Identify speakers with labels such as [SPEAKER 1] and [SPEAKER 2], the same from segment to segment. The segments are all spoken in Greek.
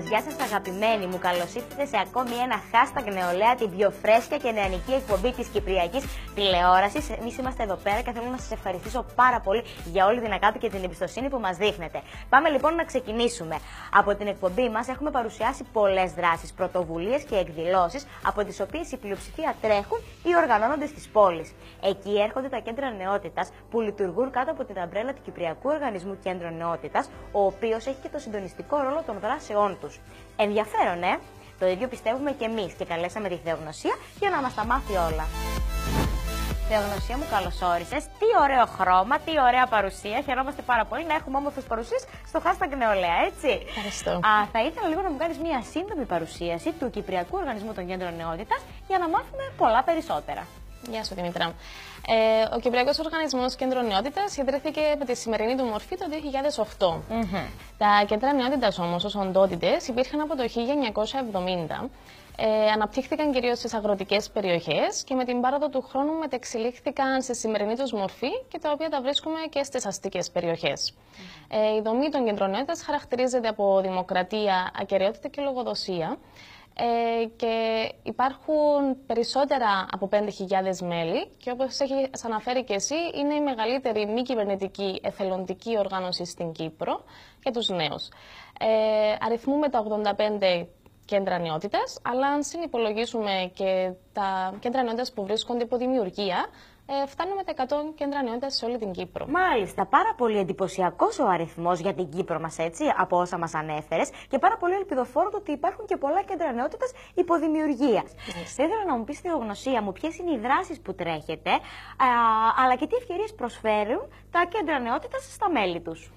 [SPEAKER 1] Γεια σας αγαπημένοι μου, καλώς ήρθατε σε ακόμη ένα hashtag νεολαία, την πιο φρέσκια και νεανική εκπομπή της Κυπριακής τηλεόρασης. Εμείς είμαστε εδώ πέρα και θέλω να σας ευχαριστήσω πάρα πολύ για όλη την αγάπη και την εμπιστοσύνη που μας δείχνετε. Πάμε λοιπόν να ξεκινήσουμε. Από την εκπομπή μας έχουμε παρουσιάσει πολλές δράσεις, πρωτοβουλίες και εκδηλώσεις, από τις οποίες η πλειοψηφία τρέχουν ή οργανώνονται στις πόλεις. Εκεί έρχονται τα κέντρα νεότητας που λειτουργούν κάτω από την αμπρέλα του Κυπριακού Οργανισμού Κέντρων Νεότητας, ο οποίος έχει και το συντονιστικό ρόλο των δράσεών τους. Ενδιαφέρον, Το ίδιο πιστεύουμε και εμείς και καλέσαμε τη Θεογνωσία για να μας τα μάθει όλα. Θεογνωσία μου, καλώς όρισες. Τι ωραίο χρώμα, τι ωραία παρουσία. Χαιρόμαστε πάρα πολύ να έχουμε όμορφες παρουσίες στο hashtag νεολαία, έτσι.
[SPEAKER 2] Ευχαριστώ.
[SPEAKER 1] Θα ήθελα λίγο να μου κάνεις μια σύντομη παρουσίαση του Κυπριακού Οργανισμού των Κέντρων Νεότητας για να μάθουμε πολλά περισσότερα.
[SPEAKER 2] Γεια σου, Δημήτρα. Ο Κυπριακός Οργανισμός Κέντρων Νεότητας ιδρύθηκε με τη σημερινή του μορφή το 2008. Τα κέντρα νεότητας όμως ως οντότητες υπήρχαν από το 1970. Αναπτύχθηκαν κυρίως στις αγροτικές περιοχές και με την πάροδο του χρόνου μετεξελίχθηκαν στη σημερινή τους μορφή και τα οποία τα βρίσκουμε και στις αστικές περιοχές. Η δομή των κέντρων νεότητας χαρακτηρίζεται από δημοκρατία, ακεραιότητα και λογοδοσία. Και υπάρχουν περισσότερα από 5.000 μέλη και όπως έχεις αναφέρει και εσύ, είναι η μεγαλύτερη μη κυβερνητική εθελοντική οργάνωση στην Κύπρο για τους νέους. Αριθμούμε τα 85 κέντρα νεότητας, αλλά αν συνυπολογίσουμε και τα κέντρα νεότητας που βρίσκονται υπό δημιουργία, φτάνουμε τα 100 κέντρα νεότητας σε όλη την Κύπρο.
[SPEAKER 1] Μάλιστα, πάρα πολύ εντυπωσιακός ο αριθμός για την Κύπρο μας, έτσι, από όσα μας ανέφερες, και πάρα πολύ ελπιδοφόρο το ότι υπάρχουν και πολλά κέντρα νεότητας υποδημιουργίας. Θα ήθελα να μου πεις, Θεογνωσία μου, ποιες είναι οι δράσεις που τρέχετε, αλλά και τι ευκαιρίες προσφέρουν τα κέντρα νεότητας στα μέλη τους.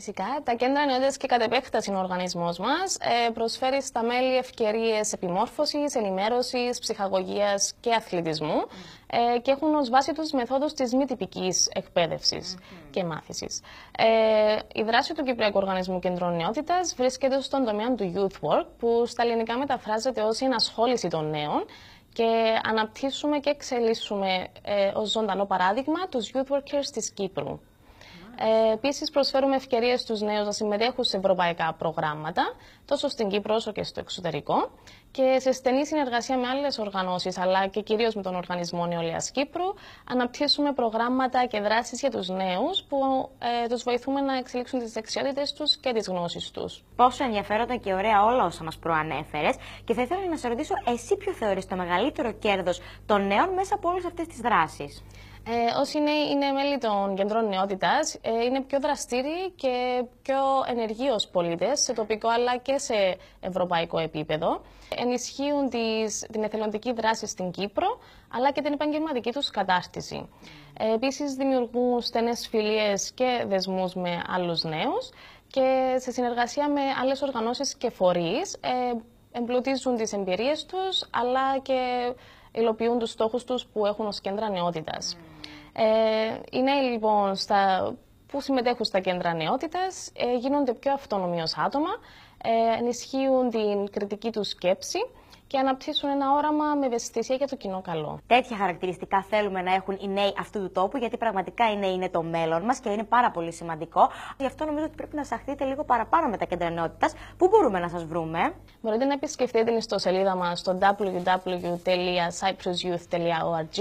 [SPEAKER 2] Φυσικά, τα κέντρα νεότητας και κατ' επέκταση ο οργανισμός μας προσφέρει στα μέλη ευκαιρίες επιμόρφωσης, ενημέρωσης, ψυχαγωγίας και αθλητισμού και έχουν ως βάση τους μεθόδους της μη τυπικής εκπαίδευσης και μάθησης. Η δράση του Κυπριακού Οργανισμού Κέντρων Νεότητας βρίσκεται στον τομέα του Youth Work, που στα ελληνικά μεταφράζεται ως η ενασχόληση των νέων, και αναπτύσσουμε και εξελίσσουμε ως ζωντανό παράδειγμα τους Youth Workers της Κύπρου. Επίσης, προσφέρουμε ευκαιρίες στους νέους να συμμετέχουν σε ευρωπαϊκά προγράμματα, τόσο στην Κύπρο όσο και στο εξωτερικό, και σε στενή συνεργασία με άλλες οργανώσεις, αλλά και κυρίως με τον Οργανισμό Νεολαίας Κύπρου, αναπτύσσουμε προγράμματα και δράσεις για τους νέους που τους βοηθούμε να εξελίξουν τις δεξιότητες τους και τις γνώσεις τους.
[SPEAKER 1] Πόσο ενδιαφέροντα και ωραία όλα όσα μας προανέφερες, και θα ήθελα να σε ρωτήσω, εσύ ποιο θεωρείς το μεγαλύτερο κέρδος των νέων μέσα από όλες αυτές τις δράσεις?
[SPEAKER 2] Όσοι είναι μέλη των κέντρων νεότητας, είναι πιο δραστήριοι και πιο ενεργοί ως πολίτες, σε τοπικό αλλά και σε ευρωπαϊκό επίπεδο. Ενισχύουν την εθελοντική δράση στην Κύπρο, αλλά και την επαγγελματική τους κατάρτιση. Επίσης, δημιουργούν στενές φιλίες και δεσμούς με άλλους νέους και σε συνεργασία με άλλες οργανώσεις και φορείς, εμπλουτίζουν τις εμπειρίες τους, αλλά και υλοποιούν τους στόχους τους που έχουν ως κέντρα νεότητας. Οι νέοι λοιπόν που συμμετέχουν στα κέντρα νεότητας γίνονται πιο αυτόνομοι ως άτομα, ενισχύουν την κριτική τους σκέψη και αναπτύσσουν ένα όραμα με ευαισθησία για το κοινό καλό.
[SPEAKER 1] Τέτοια χαρακτηριστικά θέλουμε να έχουν οι νέοι αυτού του τόπου, γιατί πραγματικά οι νέοι είναι το μέλλον μας και είναι πάρα πολύ σημαντικό. Γι' αυτό νομίζω ότι πρέπει να ψαχτείτε λίγο παραπάνω με τα κέντρα νεότητας. Πού μπορούμε να σας βρούμε?
[SPEAKER 2] Μπορείτε να επισκεφτείτε την ιστοσελίδα μας στο www.cyprusyouth.org,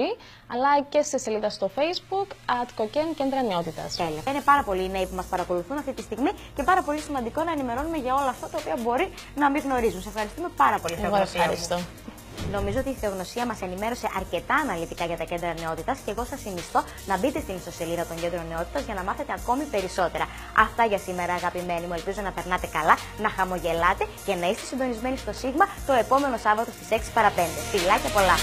[SPEAKER 2] αλλά και στη σελίδα στο Facebook @Κοκέν Κέντρα Νεότητας.
[SPEAKER 1] Τέλεια. Είναι πάρα πολλοί οι νέοι που μας παρακολουθούν αυτή τη στιγμή και πάρα πολύ σημαντικό να ενημερώνουμε για όλα αυτά τα οποία μπορεί να μην γνωρίζουν. Σε ευχαριστούμε πάρα πολύ, Θεογνωσία. Νομίζω ότι η Θεογνωσία μας ενημέρωσε αρκετά αναλυτικά για τα κέντρα νεότητας και εγώ σας συνιστώ να μπείτε στην ιστοσελίδα των κέντρων νεότητας για να μάθετε ακόμη περισσότερα. Αυτά για σήμερα, αγαπημένοι μου. Ελπίζω να περνάτε καλά, να χαμογελάτε και να είστε συντονισμένοι στο Σίγμα το επόμενο Σάββατο στις 6 παρα 5. Φιλάκια πολλά!